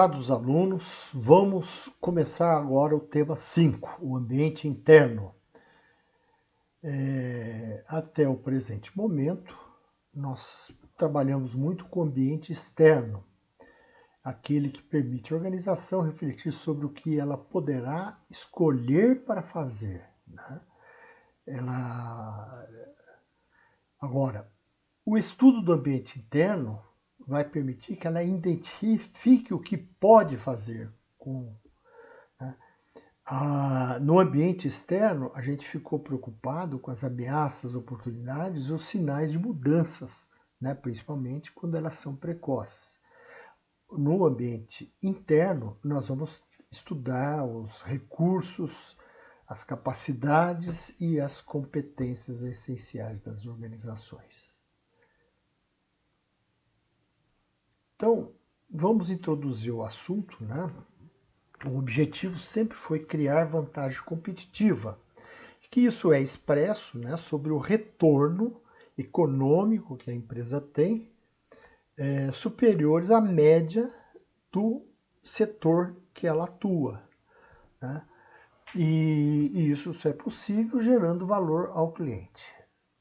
Dos alunos, vamos começar agora o tema 5, o ambiente interno. Até o presente momento, nós trabalhamos muito com o ambiente externo, aquele que permite a organização refletir sobre o que ela poderá escolher para fazer, né? Agora, o estudo do ambiente interno vai permitir que ela identifique o que pode fazer com, né? No ambiente externo, a gente ficou preocupado com as ameaças, oportunidades e os sinais de mudanças, né? Principalmente quando elas são precoces. No ambiente interno, nós vamos estudar os recursos, as capacidades e as competências essenciais das organizações. Então, vamos introduzir o assunto, né? O objetivo sempre foi criar vantagem competitiva, que isso é expresso, né, sobre o retorno econômico que a empresa tem, superiores à média do setor que ela atua, né? E isso só é possível gerando valor ao cliente.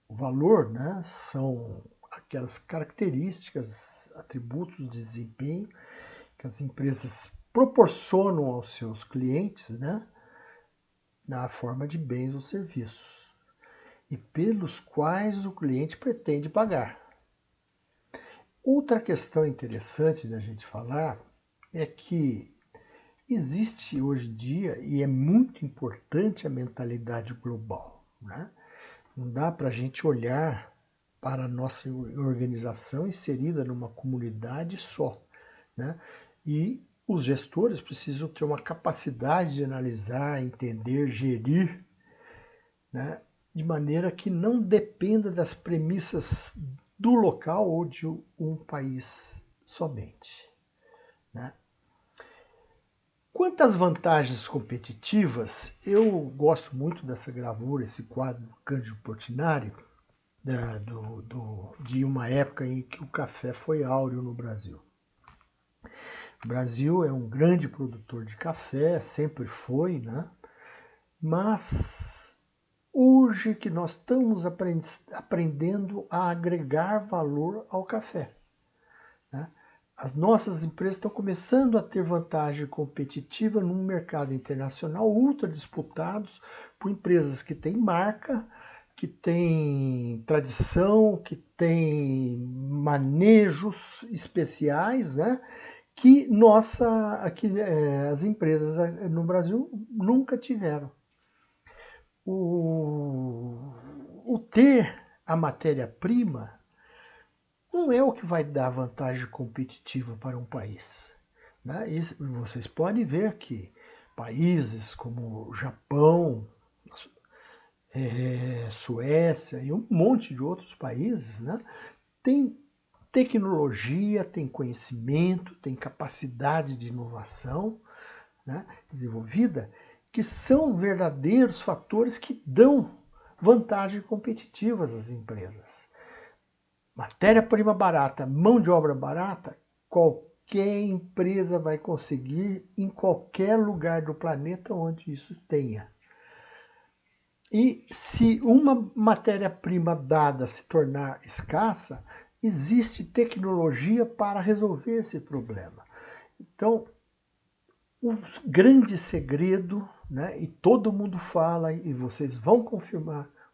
O valor, né, são aquelas características, atributos de desempenho que as empresas proporcionam aos seus clientes, né, na forma de bens ou serviços, e pelos quais o cliente pretende pagar. Outra questão interessante da gente falar é que existe hoje em dia, e é muito importante, a mentalidade global, né? Não dá para a gente olhar para a nossa organização inserida numa comunidade só, né? E os gestores precisam ter uma capacidade de analisar, entender, gerir, né? De maneira que não dependa das premissas do local ou de um país somente, né? Quanto às vantagens competitivas, eu gosto muito dessa gravura, esse quadro do Cândido Portinari, de uma época em que o café foi áureo no Brasil. O Brasil é um grande produtor de café, sempre foi, né? Mas hoje que nós estamos aprendendo a agregar valor ao café, né? As nossas empresas estão começando a ter vantagem competitiva num mercado internacional ultra disputado por empresas que têm marca, que têm tradição, que têm manejos especiais, né? Que as empresas no Brasil nunca tiveram. O ter a matéria-prima não é o que vai dar vantagem competitiva para um país, né? E vocês podem ver que países como Japão, Suécia e um monte de outros países, né, têm tecnologia, têm conhecimento, têm capacidade de inovação, né, desenvolvida, que são verdadeiros fatores que dão vantagem competitivas às empresas. Matéria-prima barata, mão de obra barata, qualquer empresa vai conseguir em qualquer lugar do planeta onde isso tenha. E se uma matéria-prima dada se tornar escassa, existe tecnologia para resolver esse problema. Então, o grande segredo, né, e todo mundo fala, e vocês vão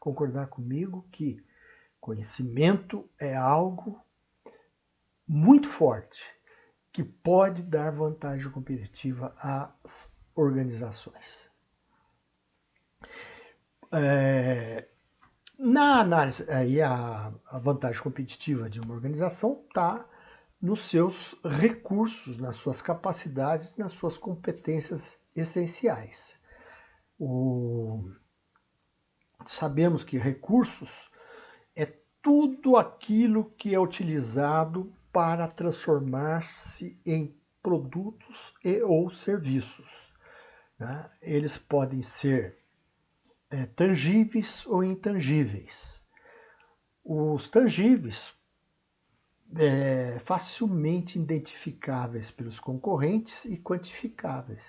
concordar comigo, que conhecimento é algo muito forte que pode dar vantagem competitiva às organizações. Na análise, aí a vantagem competitiva de uma organização está nos seus recursos, nas suas capacidades, nas suas competências essenciais. Sabemos que recursos é tudo aquilo que é utilizado para transformar-se em produtos e ou serviços, né? Eles podem ser tangíveis ou intangíveis. Os tangíveis facilmente identificáveis pelos concorrentes e quantificáveis.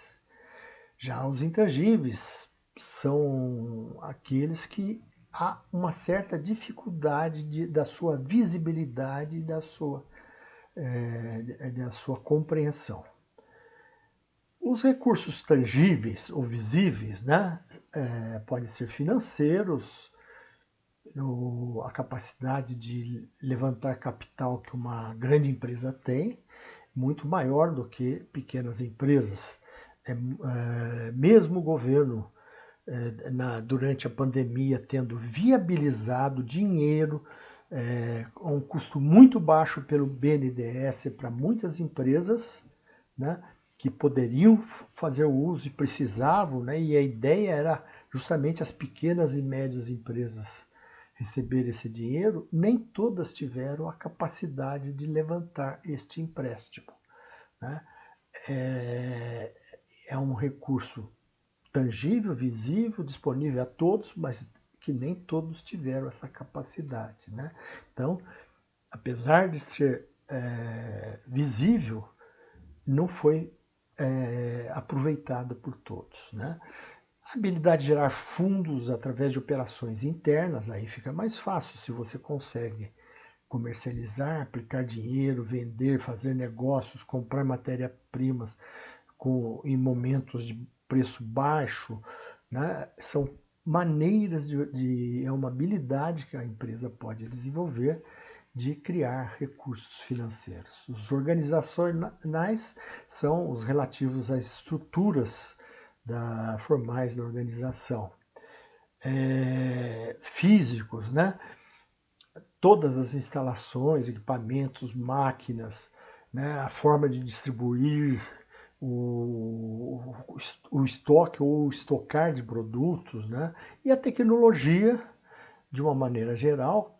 Já os intangíveis são aqueles que há uma certa dificuldade da sua visibilidade e da sua compreensão. Os recursos tangíveis ou visíveis, né, podem ser financeiros, a capacidade de levantar capital que uma grande empresa tem, muito maior do que pequenas empresas. Mesmo o governo, durante a pandemia, tendo viabilizado dinheiro a um custo muito baixo pelo BNDES para muitas empresas, né, que poderiam fazer o uso e precisavam, né, e a ideia era justamente as pequenas e médias empresas receber esse dinheiro, nem todas tiveram a capacidade de levantar este empréstimo, né? É um recurso tangível, visível, disponível a todos, mas que nem todos tiveram essa capacidade, né? Então, apesar de ser visível, não foi aproveitado por todos, né? A habilidade de gerar fundos através de operações internas, aí fica mais fácil se você consegue comercializar, aplicar dinheiro, vender, fazer negócios, comprar matéria-primas em momentos de preço baixo, né? São maneiras é uma habilidade que a empresa pode desenvolver de criar recursos financeiros. Os organizacionais são os relativos às estruturas formais da organização. Físicos, né? Todas as instalações, equipamentos, máquinas, né? A forma de distribuir o estoque ou estocar de produtos, né? E a tecnologia, de uma maneira geral,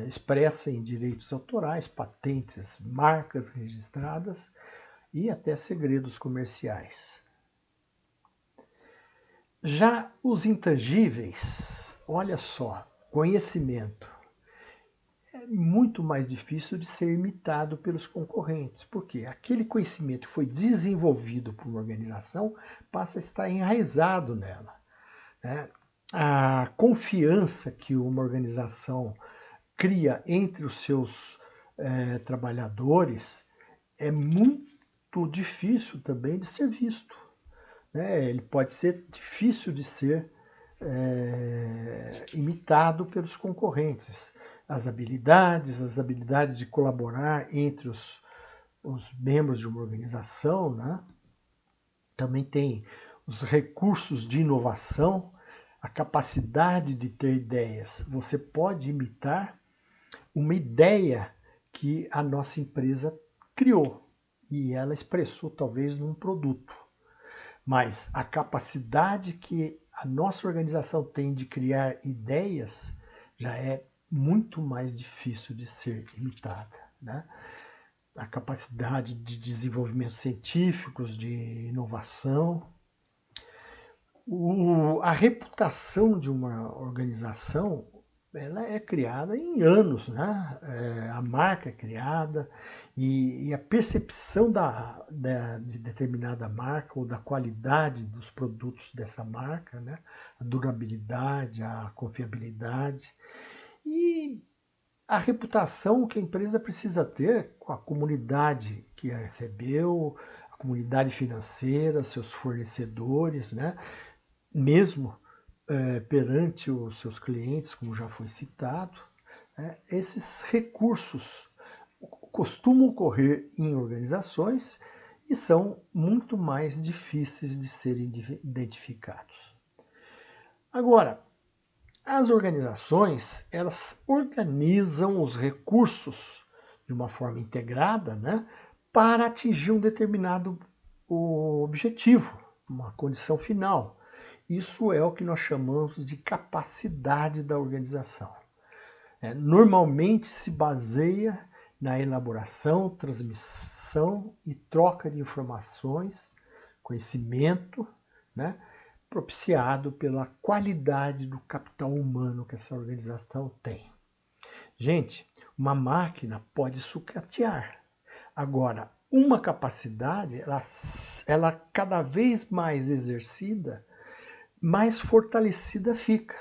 expressa em direitos autorais, patentes, marcas registradas e até segredos comerciais. Já os intangíveis, olha só, conhecimento é muito mais difícil de ser imitado pelos concorrentes, porque aquele conhecimento que foi desenvolvido por uma organização passa a estar enraizado nela, né? A confiança que uma organização cria entre os seus trabalhadores é muito difícil também de ser visto, né? Ele pode ser difícil de ser imitado pelos concorrentes. As habilidades de colaborar entre os membros de uma organização, né? Também tem os recursos de inovação, a capacidade de ter ideias. Você pode imitar uma ideia que a nossa empresa criou e ela expressou talvez num produto. Mas a capacidade que a nossa organização tem de criar ideias já é muito mais difícil de ser imitada, né? A capacidade de desenvolvimento científicos, de inovação. A reputação de uma organização ela é criada em anos, né? A marca é criada e a percepção de determinada marca ou da qualidade dos produtos dessa marca, né? A durabilidade, a confiabilidade e a reputação que a empresa precisa ter com a comunidade que a recebeu, a comunidade financeira, seus fornecedores, né? Mesmo perante os seus clientes, como já foi citado, esses recursos costumam ocorrer em organizações e são muito mais difíceis de serem identificados. Agora, as organizações, elas organizam os recursos de uma forma integrada, né, para atingir um determinado objetivo, uma condição final. Isso é o que nós chamamos de capacidade da organização. Normalmente se baseia na elaboração, transmissão e troca de informações, conhecimento, né, propiciado pela qualidade do capital humano que essa organização tem. Gente, Uma máquina pode sucatear. Agora, uma capacidade, ela cada vez mais exercida, mais fortalecida fica.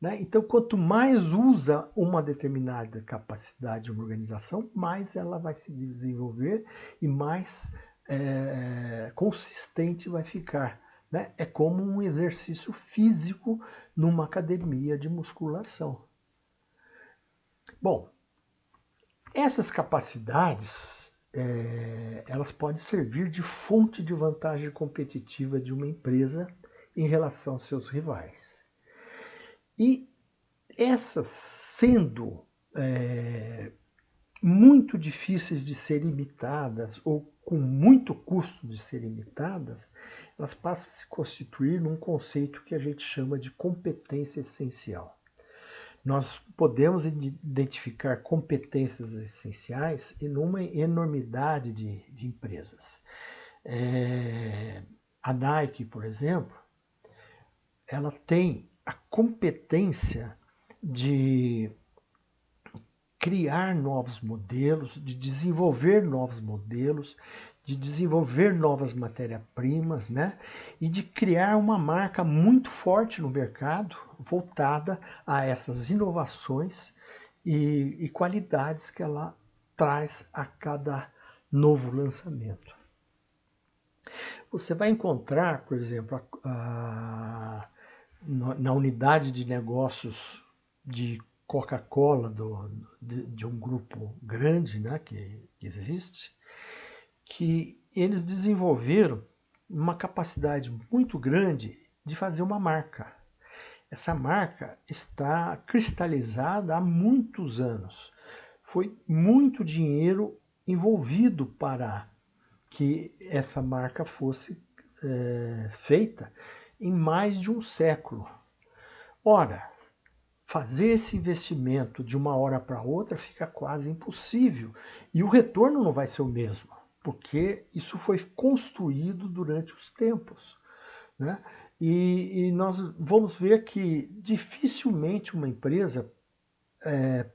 Né? Então, quanto mais usa uma determinada capacidade de uma organização, mais ela vai se desenvolver e mais consistente vai ficar. Né? É como um exercício físico numa academia de musculação. Bom, essas capacidades elas podem servir de fonte de vantagem competitiva de uma empresa em relação aos seus rivais. E essas sendo muito difíceis de ser imitadas ou com muito custo de ser imitadas, elas passam a se constituir num conceito que a gente chama de competência essencial. Nós podemos identificar competências essenciais em uma enormidade de empresas. A Nike, por exemplo, ela tem a competência de criar novos modelos, de desenvolver novos modelos, de desenvolver novas matérias-primas, né? E de criar uma marca muito forte no mercado, voltada a essas inovações e qualidades que ela traz a cada novo lançamento. Você vai encontrar, por exemplo, na unidade de negócios de Coca-Cola, de um grupo grande, né, que existe, que eles desenvolveram uma capacidade muito grande de fazer uma marca. Essa marca está cristalizada há muitos anos. Foi muito dinheiro envolvido para que essa marca fosse feita em mais de um século. Ora, fazer esse investimento de uma hora para outra fica quase impossível e o retorno não vai ser o mesmo, porque isso foi construído durante os tempos. Né? E nós vamos ver que dificilmente uma empresa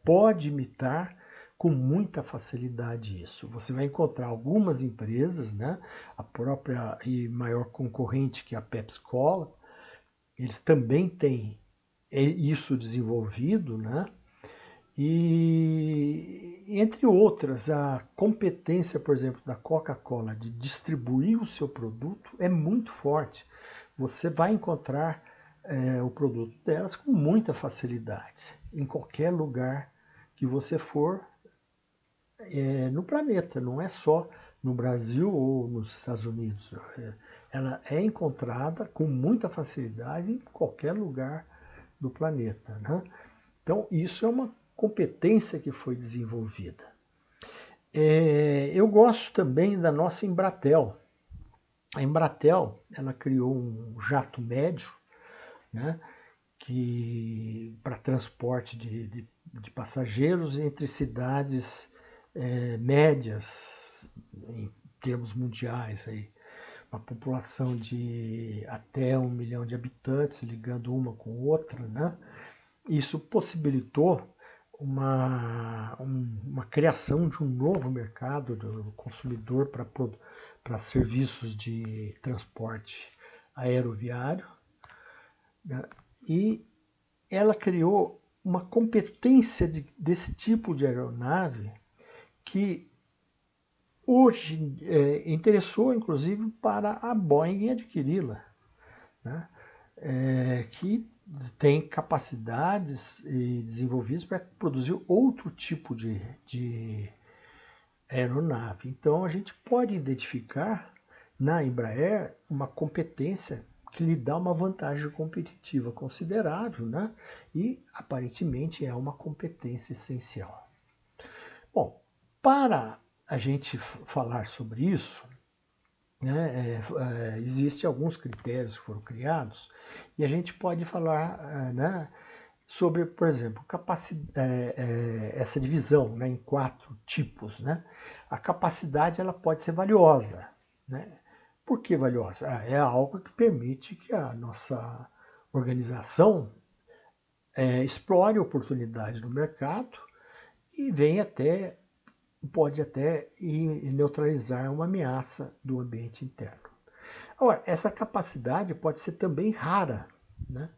pode imitar com muita facilidade isso. Você vai encontrar algumas empresas, né? A própria e maior concorrente que é a Pepsi-Cola, eles também têm isso desenvolvido, né? E entre outras, a competência, por exemplo, da Coca-Cola de distribuir o seu produto é muito forte. Você vai encontrar o produto delas com muita facilidade em qualquer lugar que você for no planeta, não é só no Brasil ou nos Estados Unidos. Ela é encontrada com muita facilidade em qualquer lugar do planeta. Né? Então, isso é uma competência que foi desenvolvida. Eu gosto também da nossa Embratel. A Embratel, ela criou um jato médio, né, para transporte de passageiros entre cidades médias, em termos mundiais, aí, uma população de até 1 milhão de habitantes, ligando uma com outra, né? Isso possibilitou uma criação de um novo mercado do consumidor para serviços de transporte aeroviário, né? E ela criou uma competência desse tipo de aeronave que hoje interessou, inclusive, para a Boeing adquiri-la, né? Que tem capacidades desenvolvidas para produzir outro tipo de aeronave. Então, a gente pode identificar na Embraer uma competência que lhe dá uma vantagem competitiva considerável, né? E aparentemente é uma competência essencial. Bom, para a gente falar sobre isso, né, existem alguns critérios que foram criados e a gente pode falar né, sobre, por exemplo, essa divisão, né, em 4 tipos. Né? A capacidade ela pode ser valiosa. Né? Por que valiosa? É algo que permite que a nossa organização explore oportunidades no mercado e pode até neutralizar uma ameaça do ambiente interno. Agora, essa capacidade pode ser também rara, né?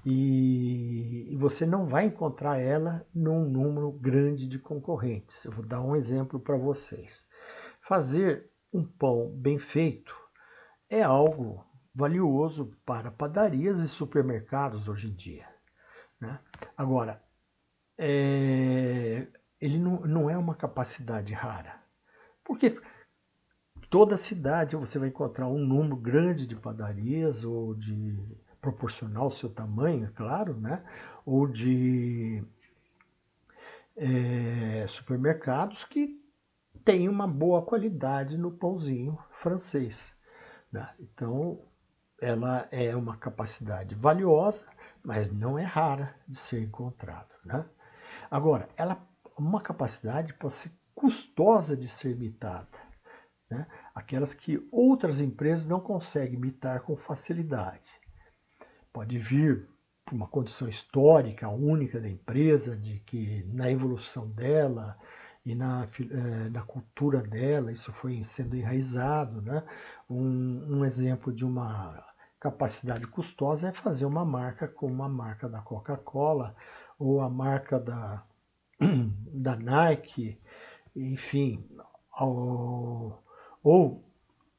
E você não vai encontrar ela num número grande de concorrentes. Eu vou dar um exemplo para vocês. Fazer um pão bem feito é algo valioso para padarias e supermercados hoje em dia, né? Agora, ele não é uma capacidade rara, porque toda cidade você vai encontrar um número grande de padarias ou de proporcional ao seu tamanho, é claro, né? Ou de supermercados que tem uma boa qualidade no pãozinho francês, né? Então, ela é uma capacidade valiosa, mas não é rara de ser encontrada, né? Agora, uma capacidade pode ser custosa de ser imitada, né? Aquelas que outras empresas não conseguem imitar com facilidade. Pode vir por uma condição histórica única da empresa, de que na evolução dela e na cultura dela isso foi sendo enraizado, né? Um exemplo de uma capacidade custosa é fazer uma marca como a marca da Coca-Cola ou a marca da Nike, enfim, ou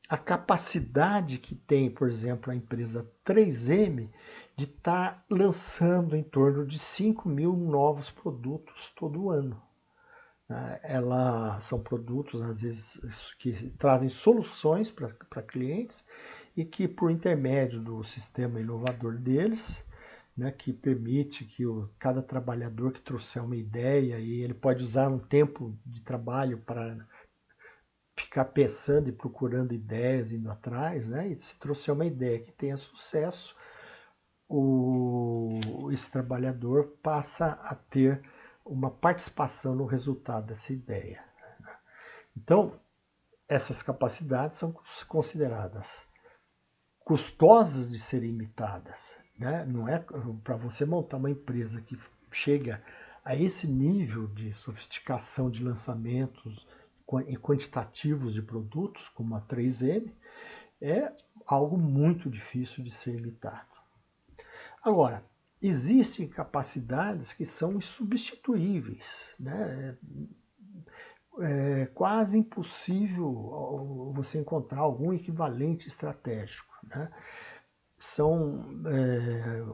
a capacidade que tem, por exemplo, a empresa 3M de estar lançando em torno de 5.000 novos produtos todo ano. São produtos, às vezes, que trazem soluções para clientes e que, por intermédio do sistema inovador deles, né, que permite que cada trabalhador que trouxer uma ideia, e ele pode usar um tempo de trabalho para ficar pensando e procurando ideias, indo atrás, né? E se trouxer uma ideia que tenha sucesso, esse trabalhador passa a ter uma participação no resultado dessa ideia. Então, essas capacidades são consideradas custosas de serem imitadas, né? Não é para você montar uma empresa que chega a esse nível de sofisticação de lançamentos e quantitativos de produtos, como a 3M, é algo muito difícil de ser imitado. Agora, existem capacidades que são insubstituíveis, né? É quase impossível você encontrar algum equivalente estratégico, né? São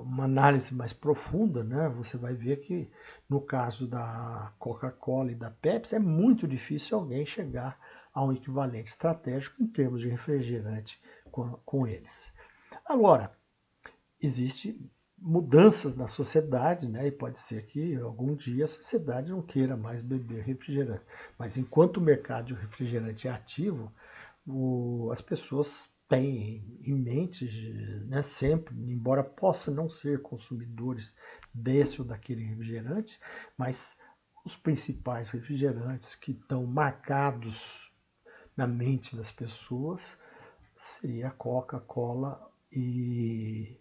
uma análise mais profunda, né? Você vai ver que no caso da Coca-Cola e da Pepsi é muito difícil alguém chegar a um equivalente estratégico em termos de refrigerante com eles. Agora, existem mudanças na sociedade, né? E pode ser que algum dia a sociedade não queira mais beber refrigerante. Mas enquanto o mercado de refrigerante é ativo, as pessoas têm em mente, né, sempre, embora possam não ser consumidores desse ou daquele refrigerante, mas os principais refrigerantes que estão marcados na mente das pessoas seria a Coca-Cola e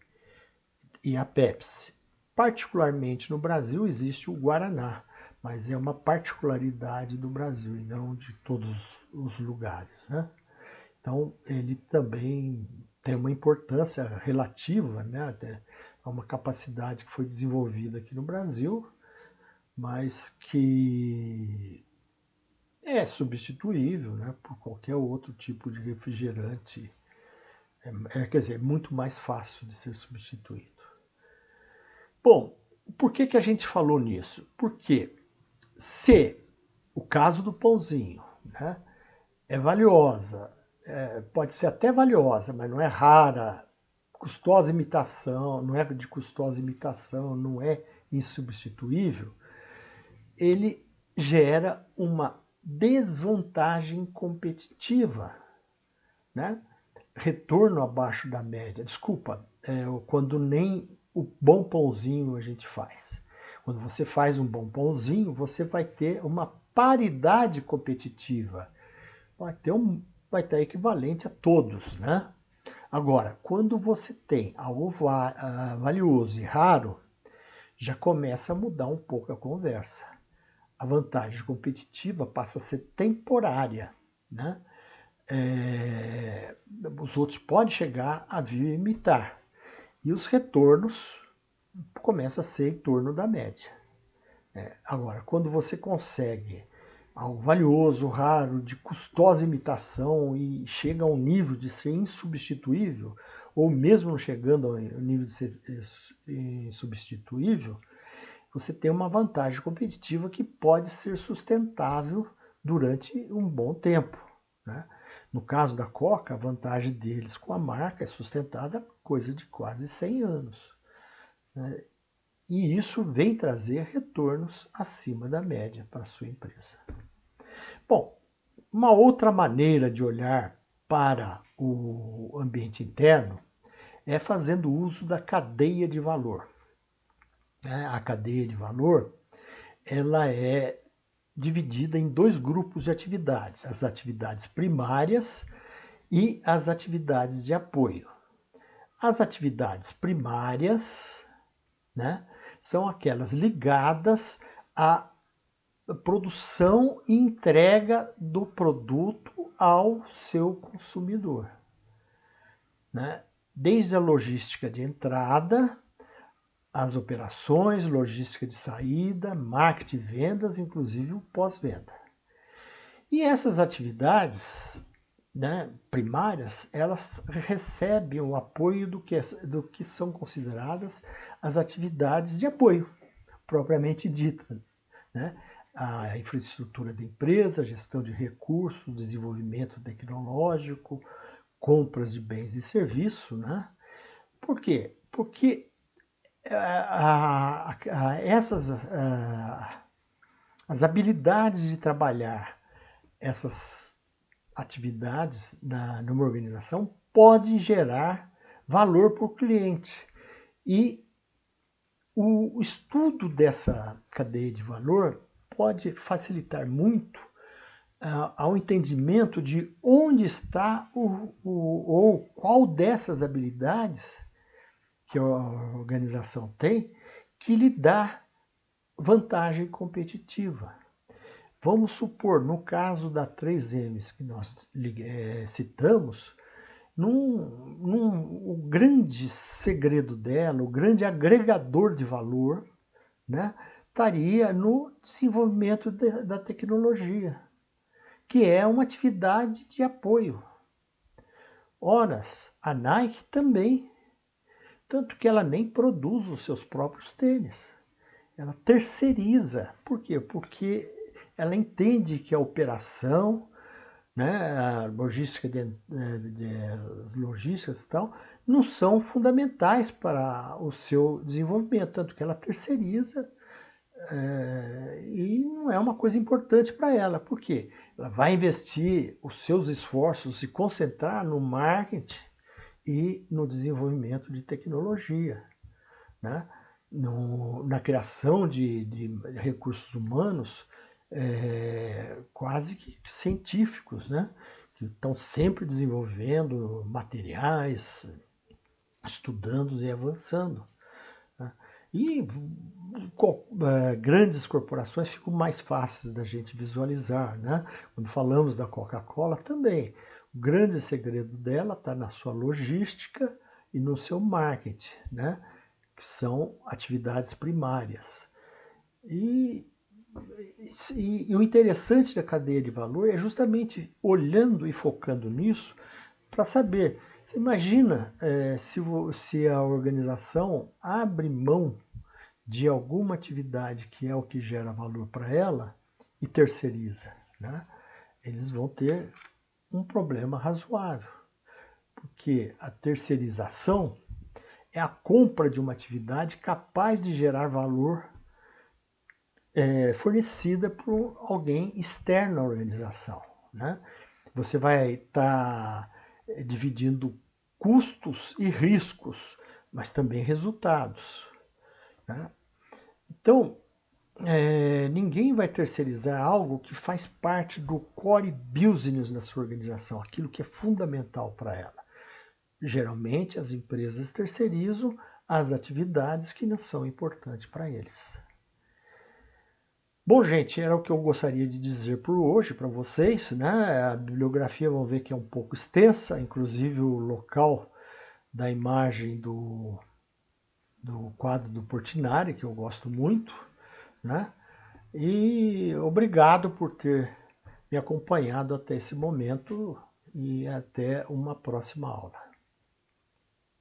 a Pepsi. Particularmente no Brasil existe o Guaraná, mas é uma particularidade do Brasil e não de todos os lugares, né? Então ele também tem uma importância relativa, né? A uma capacidade que foi desenvolvida aqui no Brasil, mas que é substituível, né, por qualquer outro tipo de refrigerante. Quer dizer, é muito mais fácil de ser substituído. Bom, por que a gente falou nisso? Porque se o caso do pãozinho, né, é valiosa, pode ser até valiosa, mas não é rara, custosa imitação, não é de custosa imitação, não é insubstituível, ele gera uma desvantagem competitiva, né? Retorno abaixo da média. Desculpa, quando nem o bom pãozinho a gente faz. Quando você faz um bom pãozinho, você vai ter uma paridade competitiva. Vai ter equivalente a todos, né? Agora, quando você tem algo valioso e raro, já começa a mudar um pouco a conversa. a vantagem competitiva passa a ser temporária, né? Os outros podem chegar a vir imitar. E os retornos começam a ser em torno da média. Agora, quando você consegue algo valioso, raro, de custosa imitação e chega a um nível de ser insubstituível, ou mesmo não chegando ao nível de ser insubstituível, você tem uma vantagem competitiva que pode ser sustentável durante um bom tempo, né? No caso da Coca, a vantagem deles com a marca é sustentada coisa de quase 100 anos, né? E isso vem trazer retornos acima da média para a sua empresa. Bom, uma outra maneira de olhar para o ambiente interno é fazendo uso da cadeia de valor. A cadeia de valor ela é dividida em dois grupos de atividades, as atividades primárias e as atividades de apoio. As atividades primárias, né, são aquelas ligadas à produção e entrega do produto ao seu consumidor, né? Desde a logística de entrada, as operações, logística de saída, marketing, vendas, inclusive o pós-venda. E essas atividades, né, primárias, elas recebem o apoio do que são consideradas as atividades de apoio, propriamente dita, né? A infraestrutura da empresa, gestão de recursos, desenvolvimento tecnológico, compras de bens e serviços, né? Por quê? Porque as habilidades de trabalhar essas atividades numa organização podem gerar valor para o cliente. E o estudo dessa cadeia de valor pode facilitar muito ao entendimento de onde está ou qual dessas habilidades que a organização tem que lhe dá vantagem competitiva. Vamos supor, no caso da 3Ms que nós citamos, o grande segredo dela, o grande agregador de valor, né, estaria no desenvolvimento da tecnologia, que é uma atividade de apoio. Ora, a Nike também, tanto que ela nem produz os seus próprios tênis. Ela terceiriza. Por quê? Porque ela entende que a operação, né, a logística as logísticas e tal, não são fundamentais para o seu desenvolvimento, tanto que ela terceiriza e não é uma coisa importante para ela. Por quê? Ela vai investir os seus esforços, se concentrar no marketing e no desenvolvimento de tecnologia, né? Na criação de recursos humanos quase que científicos, né? Que estão sempre desenvolvendo materiais, estudando e avançando, né? E grandes corporações ficam mais fáceis da gente visualizar, né? Quando falamos da Coca-Cola também, o grande segredo dela está na sua logística e no seu marketing, né? Que são atividades primárias. E o interessante da cadeia de valor é justamente olhando e focando nisso para saber. Você imagina se a organização abre mão de alguma atividade que é o que gera valor para ela e terceiriza, né? Eles vão ter um problema razoável, porque a terceirização é a compra de uma atividade capaz de gerar valor fornecida por alguém externo à organização, né? Você vai estar dividindo custos e riscos, mas também resultados, né? Então, ninguém vai terceirizar algo que faz parte do core business da sua organização, aquilo que é fundamental para ela. Geralmente, as empresas terceirizam as atividades que não são importantes para eles. Bom, gente, era o que eu gostaria de dizer por hoje para vocês, né? A bibliografia, vão ver que é um pouco extensa, inclusive o local da imagem do quadro do Portinari, que eu gosto muito, né? E obrigado por ter me acompanhado até esse momento e até uma próxima aula.